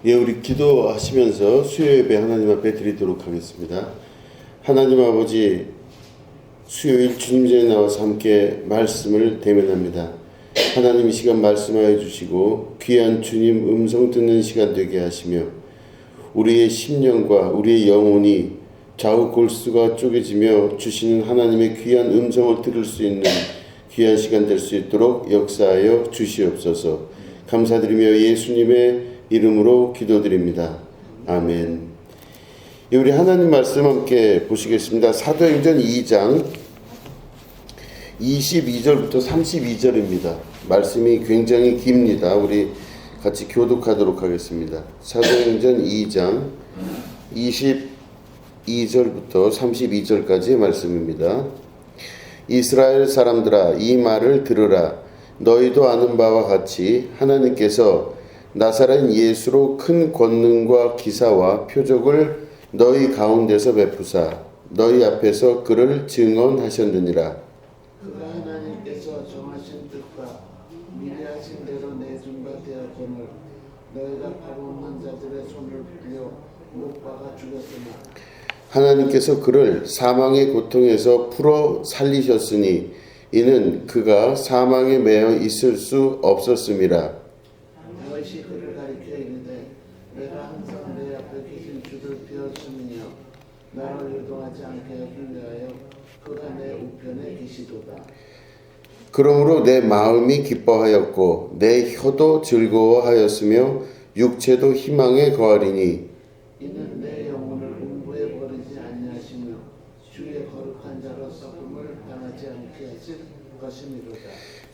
예, 우리 기도하시면서 수요 예배 하나님 앞에 드리도록 하겠습니다. 하나님 아버지, 수요일 주님 전에 나와서 함께 말씀을 대면합니다. 하나님 이 시간 말씀하여 주시고 귀한 주님 음성 듣는 시간 되게 하시며 우리의 심령과 우리의 영혼이 좌우 골수가 쪼개지며 주시는 하나님의 귀한 음성을 들을 수 있는 귀한 시간 될 수 있도록 역사하여 주시옵소서. 감사드리며 예수님의 이름으로 기도드립니다. 아멘. 우리 하나님 말씀 함께 보시겠습니다. 사도행전 2장 22절부터 32절입니다. 말씀이 굉장히 깁니다. 우리 같이 교독하도록 하겠습니다. 사도행전 2장 22절부터 32절까지의 말씀입니다. 이스라엘 사람들아, 이 말을 들으라. 너희도 아는 바와 같이 하나님께서 나사렛 예수로 큰 권능과 기사와 표적을 너희 가운데서 베푸사 너희 앞에서 그를 증언하셨느니라. 그가 하나님께서 정하신 뜻과 미리 하신 대로 내준 바 되었거늘 너희가 파업한 자들의 손을 빌려 못 박아 죽였으나 하나님께서 그를 사망의 고통에서 풀어 살리셨으니 이는 그가 사망에 매여 있을 수 없었음이라. 다윗이 그를 가리켜 이르되 내가 항상 내 앞에 계신 주를 비었으며 나를 유동하지 않게 하기 위하여 그가 내 우편에 계시도다. 그러므로 내 마음이 기뻐하였고 내 혀도 즐거워하였으며 육체도 희망에 거하리니 이는 내 영혼을 음부에 버리지 아니하시며 주의 거룩한 자로 썩음을 당하지 않게 하실 것이미로다.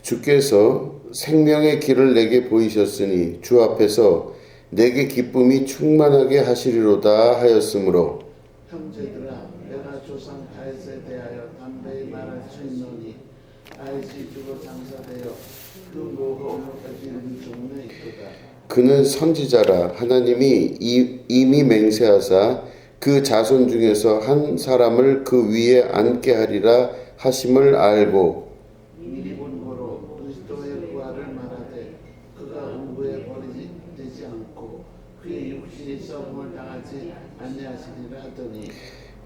주께서 생명의 길을 내게 보이셨으니 주 앞에서 내게 기쁨이 충만하게 하시리로다 하였으므로 형제들아 내가 조상 다윗에 대하여 담대히 말할 수 있노니 다윗이 주로 장사되어 그 모가 오늘까지 이른 종에 있도다. 그는 선지자라 하나님이 이미 맹세하사 그 자손 중에서 한 사람을 그 위에 앉게 하리라 하심을 알고 미리 본 거로 그리스도의 부활을 말하되 그가 음부에 버리지 않고 그의 육신이 썩음을 당하지 아니하시리라 하더니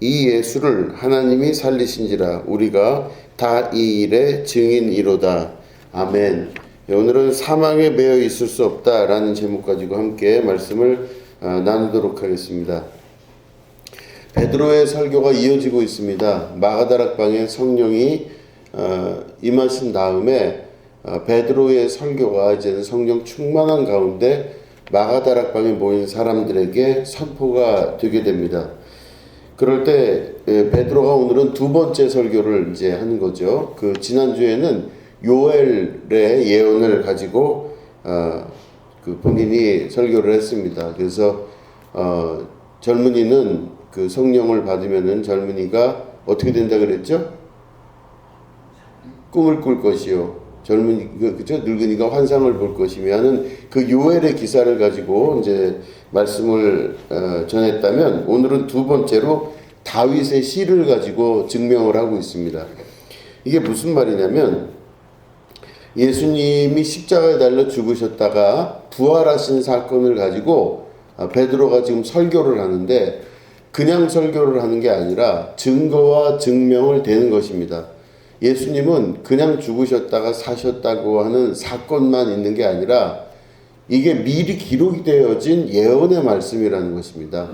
이 예수를 하나님이 살리신지라 우리가 다 이 일의 증인이로다. 아멘. 오늘은 사망에 매여 있을 수 없다라는 제목 가지고 함께 말씀을 나누도록 하겠습니다. 베드로의 설교가 이어지고 있습니다. 마가다락방에 성령이 임하신 다음에 베드로의 설교가 이제는 성령 충만한 가운데 마가다락방에 모인 사람들에게 선포가 되게 됩니다. 그럴 때 베드로가 오늘은 두 번째 설교를 이제 하는 거죠. 그 지난주에는 요엘의 예언을 가지고 그 본인이 설교를 했습니다. 그래서 젊은이는 그 성령을 받으면은 젊은이가 어떻게 된다 그랬죠? 꿈을 꿀 것이요. 그죠? 늙은이가 환상을 볼 것이며 하는 그 요엘의 기사를 가지고 이제 말씀을 전했다면 오늘은 두 번째로 다윗의 시를 가지고 증명을 하고 있습니다. 이게 무슨 말이냐면 예수님이 십자가에 달려 죽으셨다가 부활하신 사건을 가지고 베드로가 지금 설교를 하는데 그냥 설교를 하는 게 아니라 증거와 증명을 대는 것입니다. 예수님은 그냥 죽으셨다가 사셨다고 하는 사건만 있는 게 아니라 이게 미리 기록이 되어진 예언의 말씀이라는 것입니다.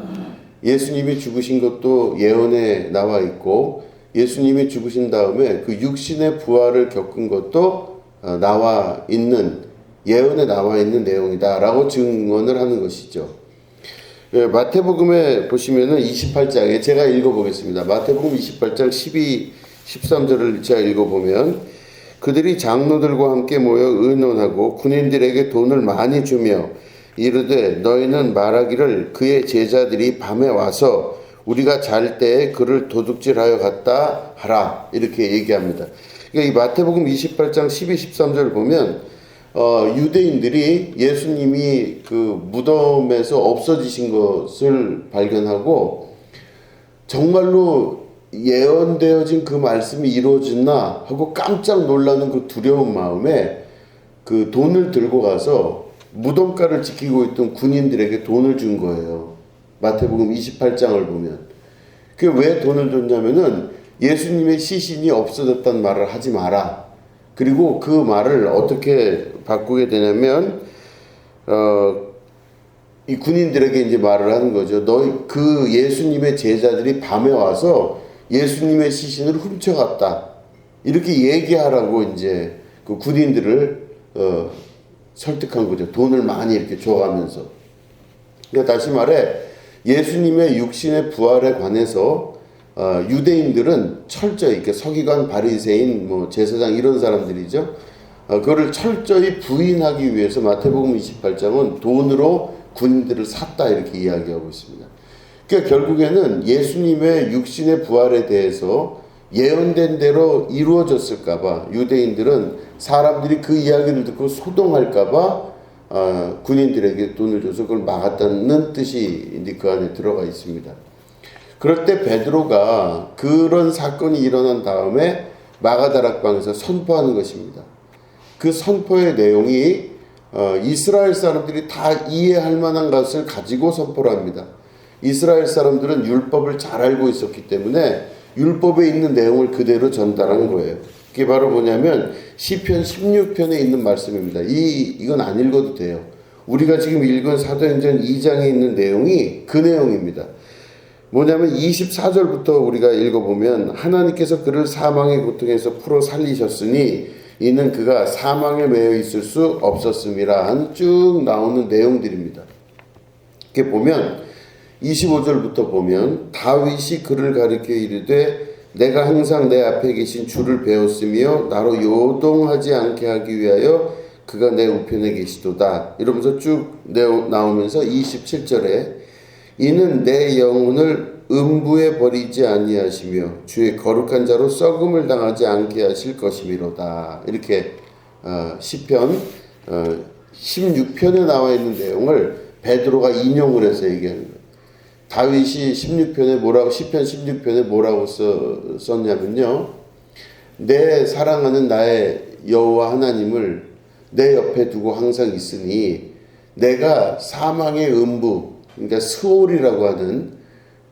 예수님이 죽으신 것도 예언에 나와 있고 예수님이 죽으신 다음에 그 육신의 부활을 겪은 것도 나와 있는 예언에 나와 있는 내용이다라고 증언을 하는 것이죠. 마태복음에 보시면은 28장에 제가 읽어보겠습니다. 마태복음 28장 12, 13절을 제가 읽어보면 그들이 장로들과 함께 모여 의논하고 군인들에게 돈을 많이 주며 이르되 너희는 말하기를 그의 제자들이 밤에 와서 우리가 잘 때에 그를 도둑질하여 갔다 하라 이렇게 얘기합니다. 그러니까 이 마태복음 28장 12, 13절을 보면 유대인들이 예수님이 그 무덤에서 없어지신 것을 발견하고 정말로 예언되어진 그 말씀이 이루어졌나 하고 깜짝 놀라는 그 두려운 마음에 그 돈을 들고 가서 무덤가를 지키고 있던 군인들에게 돈을 준 거예요. 마태복음 28장을 보면. 그 왜 돈을 줬냐면은 예수님의 시신이 없어졌다는 말을 하지 마라. 그리고 그 말을 어떻게 바꾸게 되냐면 이 군인들에게 이제 말을 하는 거죠. 너희 그 예수님의 제자들이 밤에 와서 예수님의 시신을 훔쳐갔다. 이렇게 얘기하라고 이제 그 군인들을 설득한 거죠. 돈을 많이 이렇게 줘가면서. 그러니까 다시 말해 예수님의 육신의 부활에 관해서 유대인들은 철저히 이렇게 서기관, 바리새인, 뭐 제사장 이런 사람들이죠. 그거를 철저히 부인하기 위해서 마태복음 28장은 돈으로 군인들을 샀다 이렇게 이야기하고 있습니다. 그러니까 결국에는 예수님의 육신의 부활에 대해서 예언된 대로 이루어졌을까봐 유대인들은 사람들이 그 이야기를 듣고 소동할까봐 군인들에게 돈을 줘서 그걸 막았다는 뜻이 이제 그 안에 들어가 있습니다. 그럴 때 베드로가 그런 사건이 일어난 다음에 마가다락방에서 선포하는 것입니다. 그 선포의 내용이 이스라엘 사람들이 다 이해할 만한 것을 가지고 선포를 합니다. 이스라엘 사람들은 율법을 잘 알고 있었기 때문에 율법에 있는 내용을 그대로 전달한 거예요. 그게 바로 뭐냐면 시편 16편에 있는 말씀입니다. 이건 안 읽어도 돼요. 우리가 지금 읽은 사도행전 2장에 있는 내용이 그 내용입니다. 뭐냐면 24절부터 우리가 읽어보면 하나님께서 그를 사망의 고통에서 풀어 살리셨으니 이는 그가 사망에 매여 있을 수 없었음이라 하는 쭉 나오는 내용들입니다. 이렇게 보면 25절부터 보면 다윗이 그를 가리켜 이르되 내가 항상 내 앞에 계신 주를 배웠으며 나로 요동하지 않게 하기 위하여 그가 내 우편에 계시도다. 이러면서 쭉 나오면서 27절에 이는 내 영혼을 음부에 버리지 아니하시며 주의 거룩한 자로 썩음을 당하지 않게 하실 것이미로다. 이렇게 시편 16편에 나와 있는 내용을 베드로가 인용을 해서 얘기하는 거예요. 다윗이 16편에 뭐라고 시편 16편에 뭐라고 썼냐면요. 내 사랑하는 나의 여호와 하나님을 내 옆에 두고 항상 있으니 내가 사망의 음부 그러니까 스올이라고 하는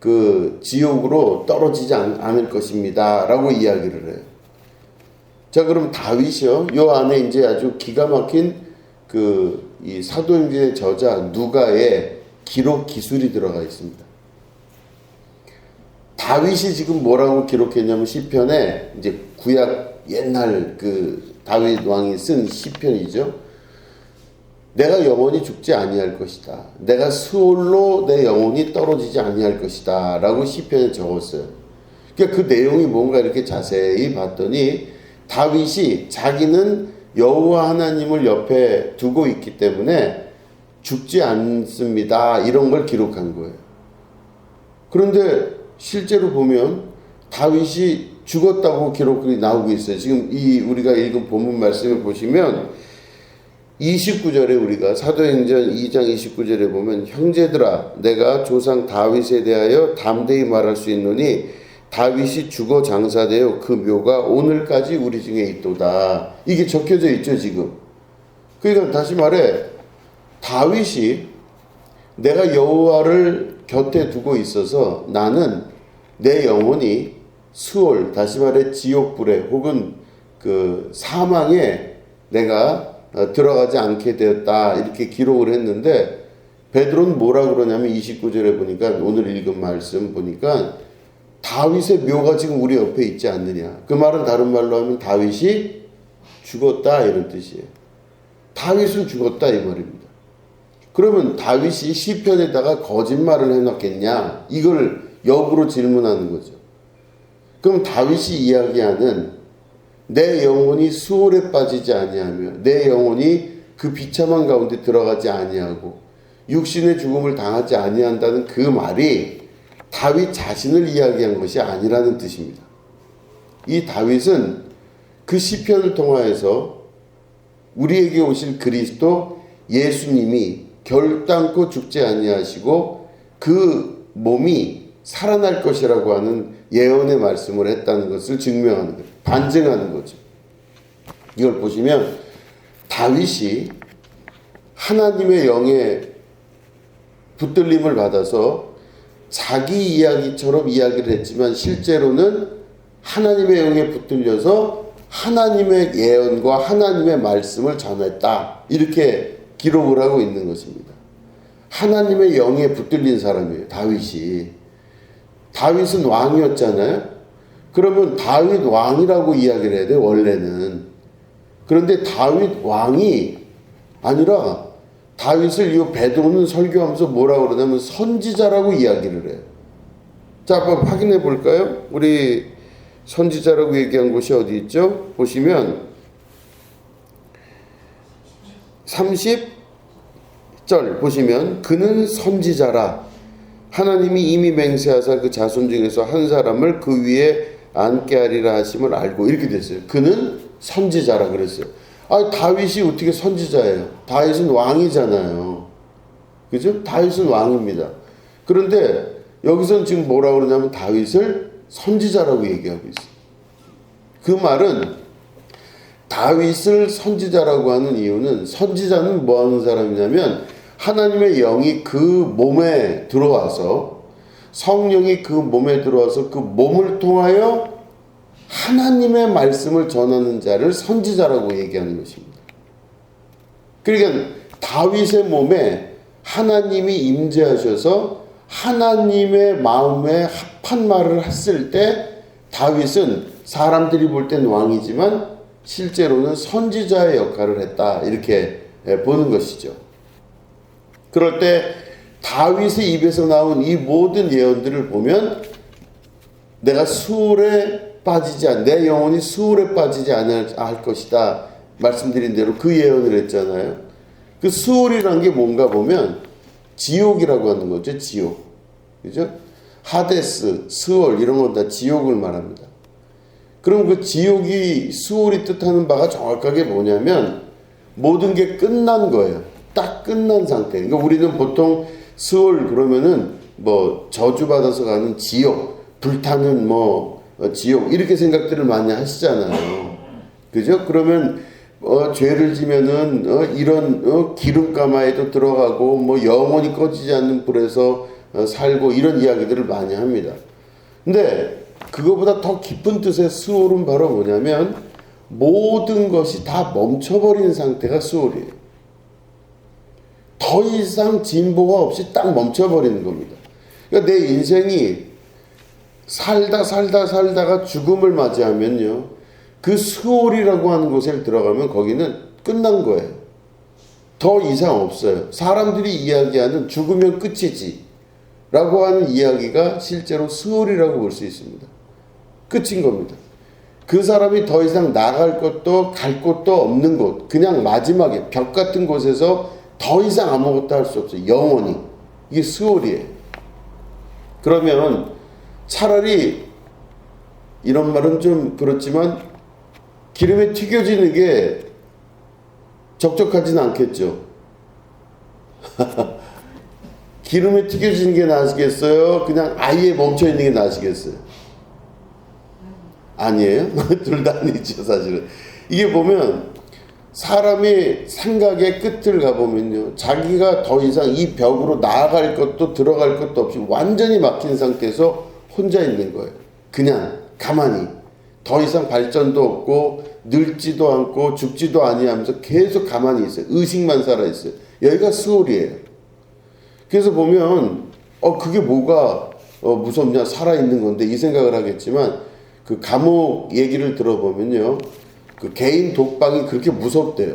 그 지옥으로 떨어지지 않을 것입니다. 라고 이야기를 해요. 자, 그럼 다윗이요. 요 안에 이제 아주 기가 막힌 이 사도행전의 저자 누가의 기록 기술이 들어가 있습니다. 다윗이 지금 뭐라고 기록했냐면 시편에 이제 구약 옛날 그 다윗 왕이 쓴 시편이죠. 내가 영원히 죽지 아니할 것이다. 내가 스올로 내 영혼이 떨어지지 아니할 것이다. 라고 시편에 적었어요. 그러니까 그 내용이 뭔가 이렇게 자세히 봤더니 다윗이 자기는 여호와 하나님을 옆에 두고 있기 때문에 죽지 않습니다. 이런 걸 기록한 거예요. 그런데 실제로 보면 다윗이 죽었다고 기록이 나오고 있어요. 지금 우리가 읽은 본문 말씀을 보시면 29절에 우리가 사도행전 2장 29절에 보면 형제들아 내가 조상 다윗에 대하여 담대히 말할 수 있노니 다윗이 죽어 장사되어 그 묘가 오늘까지 우리 중에 있도다. 이게 적혀져 있죠 지금. 그러니까 다시 말해 다윗이 내가 여호와를 곁에 두고 있어서 나는 내 영혼이 스올 다시 말해 지옥불에 혹은 그 사망에 내가 들어가지 않게 되었다 이렇게 기록을 했는데 베드로는 뭐라 그러냐면 29절에 보니까 오늘 읽은 말씀 보니까 다윗의 묘가 지금 우리 옆에 있지 않느냐. 그 말은 다른 말로 하면 다윗이 죽었다 이런 뜻이에요. 다윗은 죽었다 이 말입니다. 그러면 다윗이 시편에다가 거짓말을 해놨겠냐 이걸 역으로 질문하는 거죠. 그럼 다윗이 이야기하는 내 영혼이 수월에 빠지지 아니하며 내 영혼이 그 비참한 가운데 들어가지 아니하고 육신의 죽음을 당하지 아니한다는 그 말이 다윗 자신을 이야기한 것이 아니라는 뜻입니다. 이 다윗은 그 시편을 통하여서 우리에게 오실 그리스도 예수님이 결단코 죽지 아니하시고 그 몸이 살아날 것이라고 하는 예언의 말씀을 했다는 것을 증명하는 거예요. 반증하는 거죠. 이걸 보시면 다윗이 하나님의 영에 붙들림을 받아서 자기 이야기처럼 이야기를 했지만 실제로는 하나님의 영에 붙들려서 하나님의 예언과 하나님의 말씀을 전했다. 이렇게 기록을 하고 있는 것입니다. 하나님의 영에 붙들린 사람이에요. 다윗이. 다윗은 왕이었잖아요. 그러면 다윗 왕이라고 이야기를 해야 돼요. 원래는. 그런데 다윗 왕이 아니라 다윗을 이 베드로는 설교하면서 뭐라고 그러냐면 선지자라고 이야기를 해요. 자, 한번 확인해 볼까요? 우리 선지자라고 얘기한 곳이 어디 있죠? 보시면 30절 보시면 그는 선지자라 하나님이 이미 맹세하사 그 자손 중에서 한 사람을 그 위에 앉게 하리라 하심을 알고 이렇게 됐어요. 그는 선지자라 그랬어요. 아, 다윗이 어떻게 선지자예요? 다윗은 왕이잖아요. 그죠? 다윗은 왕입니다. 그런데 여기서는 지금 뭐라고 그러냐면 다윗을 선지자라고 얘기하고 있어요. 그 말은 다윗을 선지자라고 하는 이유는 선지자는 뭐 하는 사람이냐면 하나님의 영이 그 몸에 들어와서 성령이 그 몸에 들어와서 그 몸을 통하여 하나님의 말씀을 전하는 자를 선지자라고 얘기하는 것입니다. 그러니까 다윗의 몸에 하나님이 임재하셔서 하나님의 마음에 합한 말을 했을 때 다윗은 사람들이 볼 땐 왕이지만 실제로는 선지자의 역할을 했다. 이렇게 보는 것이죠. 그럴 때 다윗의 입에서 나온 이 모든 예언들을 보면 내가 수월에 빠지지 않, 내 영혼이 수월에 빠지지 않을 것이다. 말씀드린 대로 그 예언을 했잖아요. 그 수월이라는 게 뭔가 보면 지옥이라고 하는 거죠. 지옥. 그죠? 하데스, 스월 이런 건 다 지옥을 말합니다. 그럼 그 지옥이 수월이 뜻하는 바가 정확하게 뭐냐면 모든 게 끝난 거예요. 딱 끝난 상태. 그러니까 우리는 보통 스월 그러면은 뭐 저주받아서 가는 지옥, 불타는 뭐 지옥 이렇게 생각들을 많이 하시잖아요. 그죠? 그러면 죄를 지면은 이런 기름가마에도 들어가고 뭐 영원히 꺼지지 않는 불에서 살고 이런 이야기들을 많이 합니다. 근데 그거보다 더 깊은 뜻의 수월은 바로 뭐냐면 모든 것이 다 멈춰버린 상태가 수월이에요. 더 이상 진보가 없이 딱 멈춰버리는 겁니다. 그러니까 내 인생이 살다가 죽음을 맞이하면요. 그 수월이라고 하는 곳에 들어가면 거기는 끝난 거예요. 더 이상 없어요. 사람들이 이야기하는 죽으면 끝이지 라고 하는 이야기가 실제로 수월이라고 볼 수 있습니다. 끝인 겁니다. 그 사람이 더 이상 나갈 것도 갈 곳도 없는 곳, 그냥 마지막에 벽 같은 곳에서 더 이상 아무것도 할 수 없어요. 영원히. 이게 수월이에요. 그러면 차라리 이런 말은 좀 그렇지만 기름에 튀겨지는 게 적적하진 않겠죠. 기름에 튀겨지는 게 나으시겠어요? 그냥 아예 멈춰있는 게 나으시겠어요? 아니에요? 둘 다 아니죠, 사실은. 이게 보면 사람이 생각의 끝을 가보면요. 자기가 더 이상 이 벽으로 나아갈 것도 들어갈 것도 없이 완전히 막힌 상태에서 혼자 있는 거예요. 그냥 가만히. 더 이상 발전도 없고 늙지도 않고 죽지도 아니하면서 계속 가만히 있어요. 의식만 살아있어요. 여기가 수월이에요. 그래서 보면 그게 뭐가 무섭냐, 살아있는 건데 이 생각을 하겠지만 그 감옥 얘기를 들어보면요. 그 개인 독방이 그렇게 무섭대요.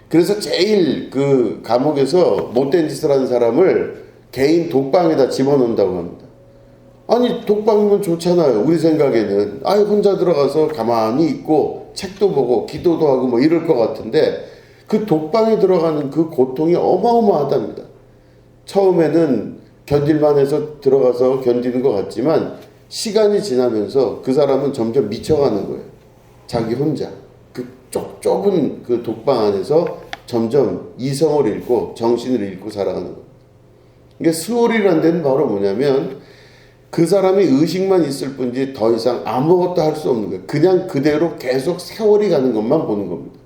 그래서 제일 그 감옥에서 못된 짓을 하는 사람을 개인 독방에다 집어넣는다고 합니다. 아니 독방이면 좋잖아요. 우리 생각에는 혼자 들어가서 가만히 있고 책도 보고 기도도 하고 뭐 이럴 것 같은데 그 독방에 들어가는 그 고통이 어마어마하답니다. 처음에는 견딜만 해서 들어가서 견디는 것 같지만 시간이 지나면서 그 사람은 점점 미쳐가는 거예요. 자기 혼자 그 좁은 그 독방 안에서 점점 이성을 잃고 정신을 잃고 살아가는 거예요. 이게 수월이라는 데는 바로 뭐냐면 그 사람이 의식만 있을 뿐이지 더 이상 아무것도 할 수 없는 거예요. 그냥 그대로 계속 세월이 가는 것만 보는 겁니다.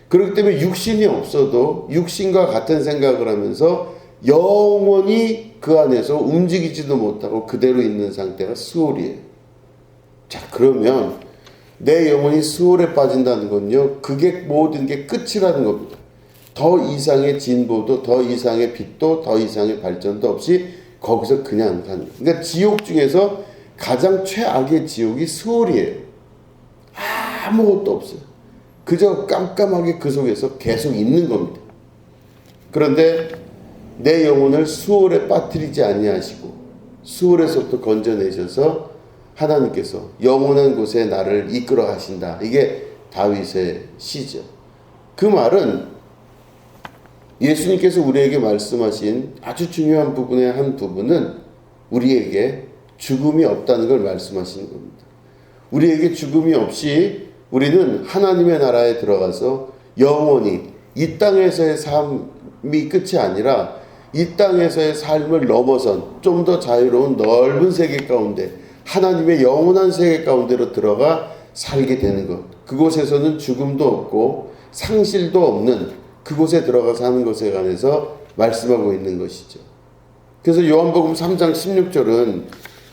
그렇기 때문에 육신이 없어도 육신과 같은 생각을 하면서 영원히 그 안에서 움직이지도 못하고 그대로 있는 상태가 스홀이에요. 자, 그러면 내 영혼이 스홀에 빠진다는 건요, 그게 모든 게 끝이라는 겁니다. 더 이상의 진보도, 더 이상의 빛도, 더 이상의 발전도 없이 거기서 그냥 가는 거예요. 그러니까 지옥 중에서 가장 최악의 지옥이 스홀이에요. 아무것도 없어요. 그저 깜깜하게 그 속에서 계속 있는 겁니다. 그런데 내 영혼을 수월에 빠뜨리지 아니하시고 수월에서부터 건져내셔서 하나님께서 영원한 곳에 나를 이끌어 가신다. 이게 다윗의 시죠. 그 말은 예수님께서 우리에게 말씀하신 아주 중요한 부분의 한 부분은 우리에게 죽음이 없다는 걸 말씀하시는 겁니다. 우리에게 죽음이 없이 우리는 하나님의 나라에 들어가서 영원히 이 땅에서의 삶이 끝이 아니라 이 땅에서의 삶을 넘어선 좀 더 자유로운 넓은 세계 가운데 하나님의 영원한 세계 가운데로 들어가 살게 되는 것. 그곳에서는 죽음도 없고 상실도 없는 그곳에 들어가 사는 것에 관해서 말씀하고 있는 것이죠. 그래서 요한복음 3장 16절은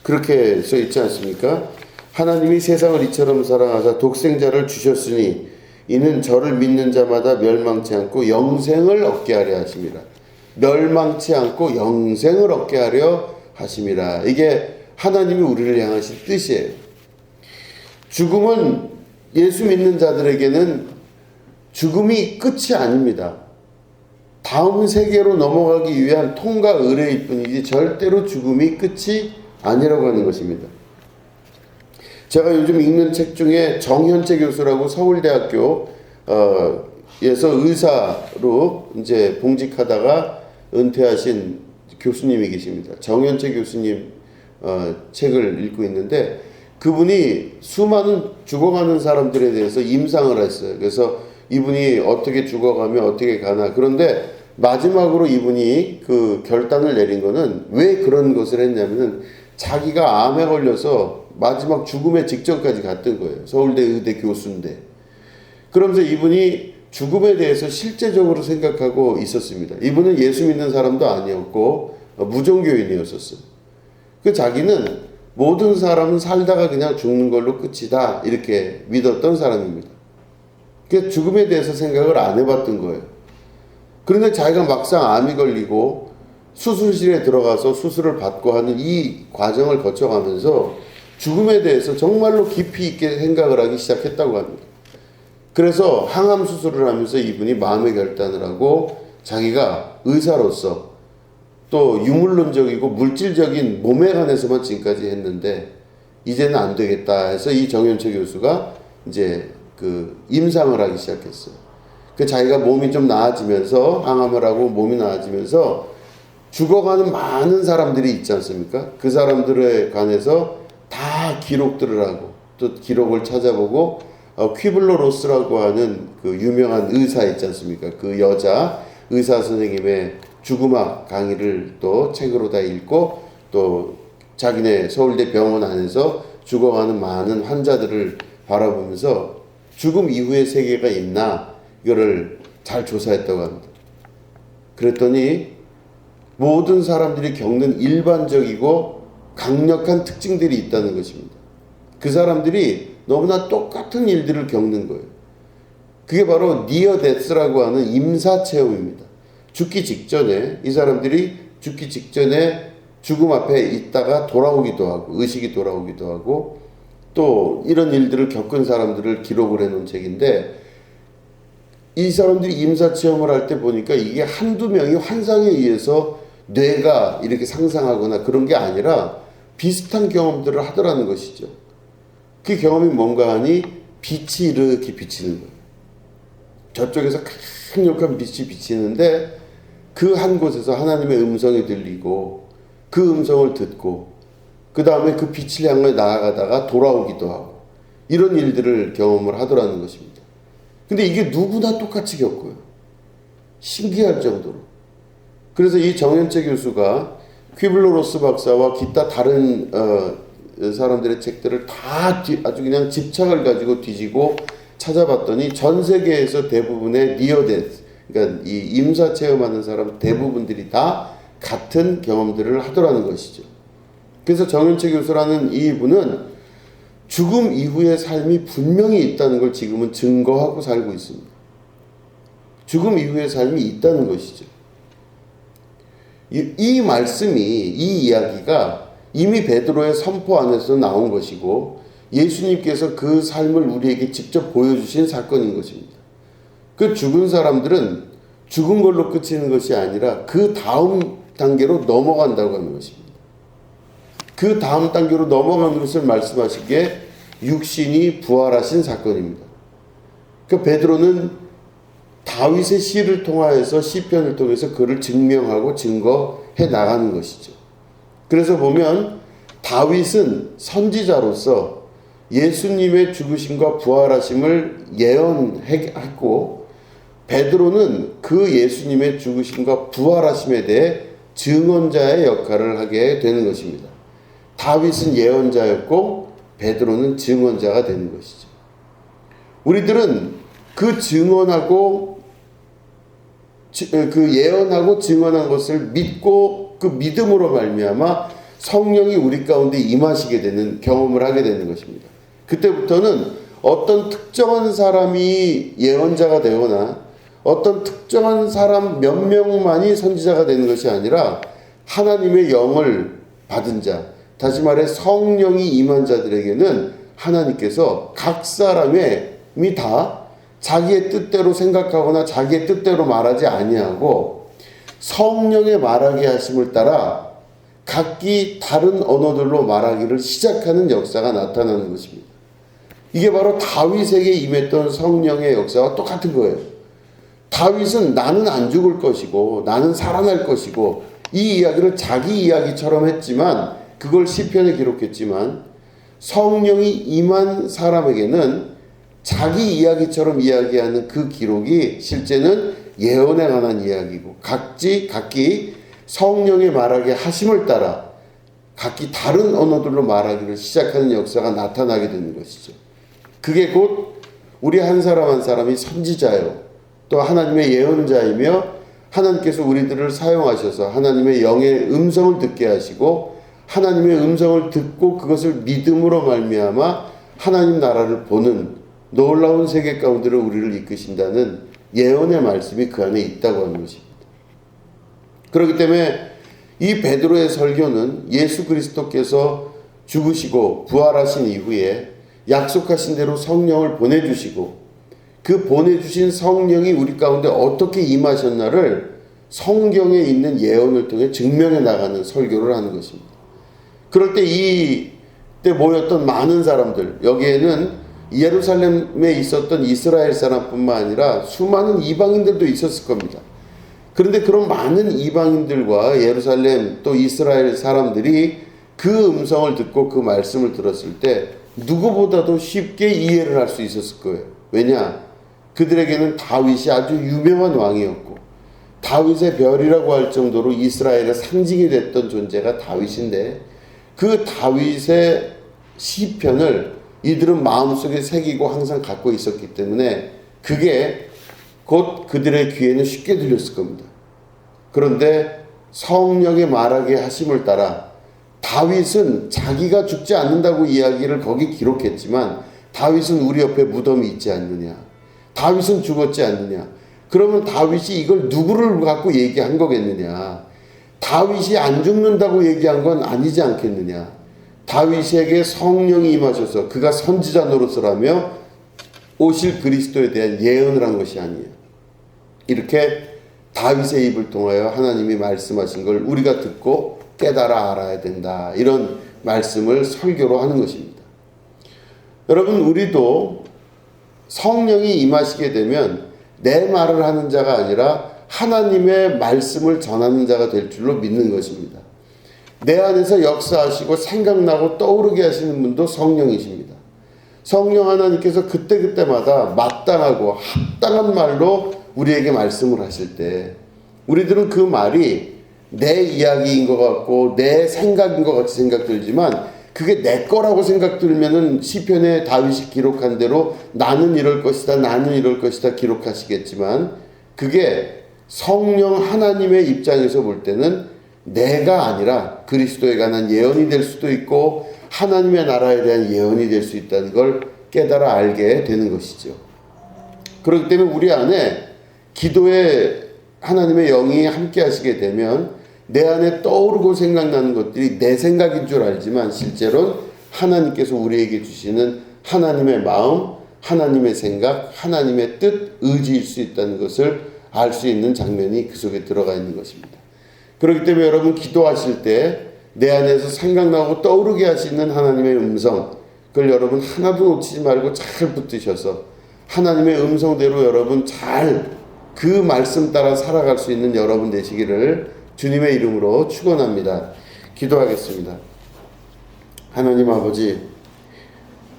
그렇게 써 있지 않습니까? 하나님이 세상을 이처럼 사랑하사 독생자를 주셨으니 이는 저를 믿는 자마다 멸망치 않고 영생을 얻게 하려 하심이라. 멸망치 않고 영생을 얻게 하려 하심이라. 이게 하나님이 우리를 향하신 뜻이에요. 죽음은 예수 믿는 자들에게는 죽음이 끝이 아닙니다. 다음 세계로 넘어가기 위한 통과 의뢰일 뿐이지 절대로 죽음이 끝이 아니라고 하는 것입니다. 제가 요즘 읽는 책 중에 정현채 교수라고 서울대학교 에서 의사로 이제 봉직하다가 은퇴하신 교수님이 계십니다. 정현채 교수님 책을 읽고 있는데 그분이 수많은 죽어가는 사람들에 대해서 임상을 했어요. 그래서 이분이 어떻게 죽어가며 어떻게 가나. 그런데 마지막으로 이분이 그 결단을 내린 거는 왜 그런 것을 했냐면은 자기가 암에 걸려서 마지막 죽음의 직전까지 갔던 거예요. 서울대 의대 교수인데. 그러면서 이분이 죽음에 대해서 실제적으로 생각하고 있었습니다. 이분은 예수 믿는 사람도 아니었고 무종교인이었었어요. 그 자기는 모든 사람은 살다가 그냥 죽는 걸로 끝이다 이렇게 믿었던 사람입니다. 그 죽음에 대해서 생각을 안 해봤던 거예요. 그런데 자기가 막상 암이 걸리고 수술실에 들어가서 수술을 받고 하는 이 과정을 거쳐가면서 죽음에 대해서 정말로 깊이 있게 생각을 하기 시작했다고 합니다. 그래서 항암 수술을 하면서 이분이 마음의 결단을 하고 자기가 의사로서 또 유물론적이고 물질적인 몸에 관해서만 지금까지 했는데 이제는 안 되겠다 해서 이 정현채 교수가 이제 그 임상을 하기 시작했어요. 그 자기가 몸이 좀 나아지면서 항암을 하고 몸이 나아지면서 죽어가는 많은 사람들이 있지 않습니까? 그 사람들에 관해서 다 기록들을 하고 또 기록을 찾아보고 퀴블러 로스라고 하는 그 유명한 의사 있지 않습니까? 그 여자 의사 선생님의 죽음학 강의를 또 책으로 다 읽고 또 자기네 서울대 병원 안에서 죽어가는 많은 환자들을 바라보면서 죽음 이후의 세계가 있나 이거를 잘 조사했다고 합니다. 그랬더니 모든 사람들이 겪는 일반적이고 강력한 특징들이 있다는 것입니다. 그 사람들이 너무나 똑같은 일들을 겪는 거예요. 그게 바로 니어 데스라고 하는 임사 체험입니다. 죽기 직전에 이 사람들이 죽기 직전에 죽음 앞에 있다가 돌아오기도 하고 의식이 돌아오기도 하고 또 이런 일들을 겪은 사람들을 기록을 해놓은 책인데 이 사람들이 임사 체험을 할 때 보니까 이게 한두 명이 환상에 의해서 뇌가 이렇게 상상하거나 그런 게 아니라 비슷한 경험들을 하더라는 것이죠. 그 경험이 뭔가 하니 빛이 이렇게 비치는 거예요. 저쪽에서 강력한 빛이 비치는데 그 한 곳에서 하나님의 음성이 들리고 그 음성을 듣고 그 다음에 그 빛을 향해 나아가다가 돌아오기도 하고 이런 일들을 경험을 하더라는 것입니다. 근데 이게 누구나 똑같이 겪어요. 신기할 정도로. 그래서 이 정현채 교수가 퀴블러 로스 박사와 기타 다른 사람들의 책들을 다 아주 그냥 집착을 가지고 뒤지고 찾아봤더니 전 세계에서 대부분의 니어데스, 그러니까 이 임사 체험하는 사람 대부분들이 다 같은 경험들을 하더라는 것이죠. 그래서 정현채 교수라는 이분은 죽음 이후의 삶이 분명히 있다는 걸 지금은 증거하고 살고 있습니다. 죽음 이후의 삶이 있다는 것이죠. 이 말씀이, 이 이야기가 이미 베드로의 선포 안에서 나온 것이고 예수님께서 그 삶을 우리에게 직접 보여주신 사건인 것입니다. 그 죽은 사람들은 죽은 걸로 그치는 것이 아니라 그 다음 단계로 넘어간다고 하는 것입니다. 그 다음 단계로 넘어가는 것을 말씀하시기에 육신이 부활하신 사건입니다. 그 베드로는 다윗의 시를 통하여서 시편을 통해서 그를 증명하고 증거해 나가는 것이죠. 그래서 보면 다윗은 선지자로서 예수님의 죽으심과 부활하심을 예언했고 베드로는 그 예수님의 죽으심과 부활하심에 대해 증언자의 역할을 하게 되는 것입니다. 다윗은 예언자였고 베드로는 증언자가 되는 것이죠. 우리들은 그 증언하고 그 예언하고 증언한 것을 믿고 그 믿음으로 말미암아 성령이 우리 가운데 임하시게 되는 경험을 하게 되는 것입니다. 그때부터는 어떤 특정한 사람이 예언자가 되거나 어떤 특정한 사람 몇 명만이 선지자가 되는 것이 아니라 하나님의 영을 받은 자, 다시 말해 성령이 임한 자들에게는 하나님께서 각 사람이 다 자기의 뜻대로 생각하거나 자기의 뜻대로 말하지 아니하고 성령의 말하게 하심을 따라 각기 다른 언어들로 말하기를 시작하는 역사가 나타나는 것입니다. 이게 바로 다윗에게 임했던 성령의 역사와 똑같은 거예요. 다윗은 나는 안 죽을 것이고 나는 살아날 것이고 이 이야기를 자기 이야기처럼 했지만 그걸 시편에 기록했지만 성령이 임한 사람에게는 자기 이야기처럼 이야기하는 그 기록이 실제는 예언에 관한 이야기고 각기 성령의 말하게 하심을 따라 각기 다른 언어들로 말하기를 시작하는 역사가 나타나게 되는 것이죠. 그게 곧 우리 한 사람 한 사람이 선지자요 또 하나님의 예언자이며 하나님께서 우리들을 사용하셔서 하나님의 영의 음성을 듣게 하시고 하나님의 음성을 듣고 그것을 믿음으로 말미암아 하나님 나라를 보는 놀라운 세계 가운데로 우리를 이끄신다는 예언의 말씀이 그 안에 있다고 하는 것입니다. 그렇기 때문에 이 베드로의 설교는 예수 그리스도께서 죽으시고 부활하신 이후에 약속하신 대로 성령을 보내주시고 그 보내주신 성령이 우리 가운데 어떻게 임하셨나를 성경에 있는 예언을 통해 증명해 나가는 설교를 하는 것입니다. 그럴 때 이때 모였던 많은 사람들, 여기에는 예루살렘에 있었던 이스라엘 사람뿐만 아니라 수많은 이방인들도 있었을 겁니다. 그런데 그런 많은 이방인들과 예루살렘 또 이스라엘 사람들이 그 음성을 듣고 그 말씀을 들었을 때 누구보다도 쉽게 이해를 할 수 있었을 거예요. 왜냐? 그들에게는 다윗이 아주 유명한 왕이었고 다윗의 별이라고 할 정도로 이스라엘의 상징이 됐던 존재가 다윗인데 그 다윗의 시편을 이들은 마음속에 새기고 항상 갖고 있었기 때문에 그게 곧 그들의 귀에는 쉽게 들렸을 겁니다. 그런데 성령의 말하게 하심을 따라 다윗은 자기가 죽지 않는다고 이야기를 거기 기록했지만 다윗은 우리 옆에 무덤이 있지 않느냐, 다윗은 죽었지 않느냐, 그러면 다윗이 이걸 누구를 갖고 얘기한 거겠느냐, 다윗이 안 죽는다고 얘기한 건 아니지 않겠느냐, 다윗에게 성령이 임하셔서 그가 선지자 노릇을 오실 그리스도에 대한 예언을 한 것이 아니에요. 이렇게 다윗의 입을 통하여 하나님이 말씀하신 걸 우리가 듣고 깨달아 알아야 된다, 이런 말씀을 설교로 하는 것입니다. 여러분, 우리도 성령이 임하시게 되면 내 말을 하는 자가 아니라 하나님의 말씀을 전하는 자가 될 줄로 믿는 것입니다. 내 안에서 역사하시고 생각나고 떠오르게 하시는 분도 성령이십니다. 성령 하나님께서 그때그때마다 마땅하고 합당한 말로 우리에게 말씀을 하실 때 우리들은 그 말이 내 이야기인 것 같고 내 생각인 것 같이 생각들지만 그게 내 거라고 생각 들면은 시편에 다윗이 기록한 대로 나는 이럴 것이다, 나는 이럴 것이다 기록하시겠지만, 그게 성령 하나님의 입장에서 볼 때는 내가 아니라 그리스도에 관한 예언이 될 수도 있고 하나님의 나라에 대한 예언이 될 수 있다는 걸 깨달아 알게 되는 것이죠. 그렇기 때문에 우리 안에 기도에 하나님의 영이 함께 하시게 되면 내 안에 떠오르고 생각나는 것들이 내 생각인 줄 알지만 실제로는 하나님께서 우리에게 주시는 하나님의 마음, 하나님의 생각, 하나님의 뜻, 의지일 수 있다는 것을 알 수 있는 장면이 그 속에 들어가 있는 것입니다. 그렇기 때문에 여러분 기도하실 때 내 안에서 생각나고 떠오르게 하시는 하나님의 음성, 그걸 여러분 하나도 놓치지 말고 잘 붙드셔서 하나님의 음성대로 여러분 잘 그 말씀 따라 살아갈 수 있는 여러분 되시기를 주님의 이름으로 축원합니다. 기도하겠습니다. 하나님 아버지,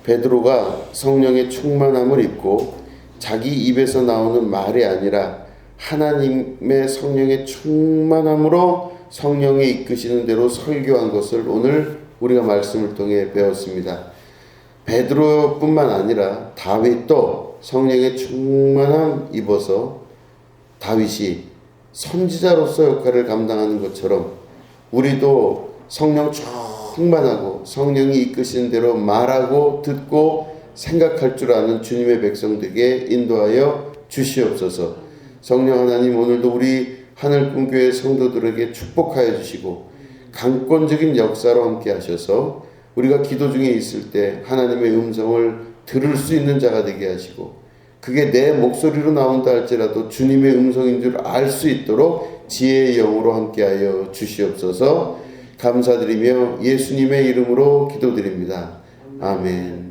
베드로가 성령의 충만함을 입고 자기 입에서 나오는 말이 아니라 하나님의 성령의 충만함으로 성령이 이끄시는 대로 설교한 것을 오늘 우리가 말씀을 통해 배웠습니다. 베드로뿐만 아니라 다윗도 성령의 충만함 입어서 다윗이 선지자로서 역할을 감당하는 것처럼 우리도 성령 충만하고 성령이 이끄시는 대로 말하고 듣고 생각할 줄 아는 주님의 백성들에게 인도하여 주시옵소서. 성령 하나님, 오늘도 우리 하늘꿈교회 성도들에게 축복하여 주시고 강권적인 역사로 함께 하셔서 우리가 기도 중에 있을 때 하나님의 음성을 들을 수 있는 자가 되게 하시고, 그게 내 목소리로 나온다 할지라도 주님의 음성인 줄 알 수 있도록 지혜의 영으로 함께하여 주시옵소서. 감사드리며 예수님의 이름으로 기도드립니다. 아멘.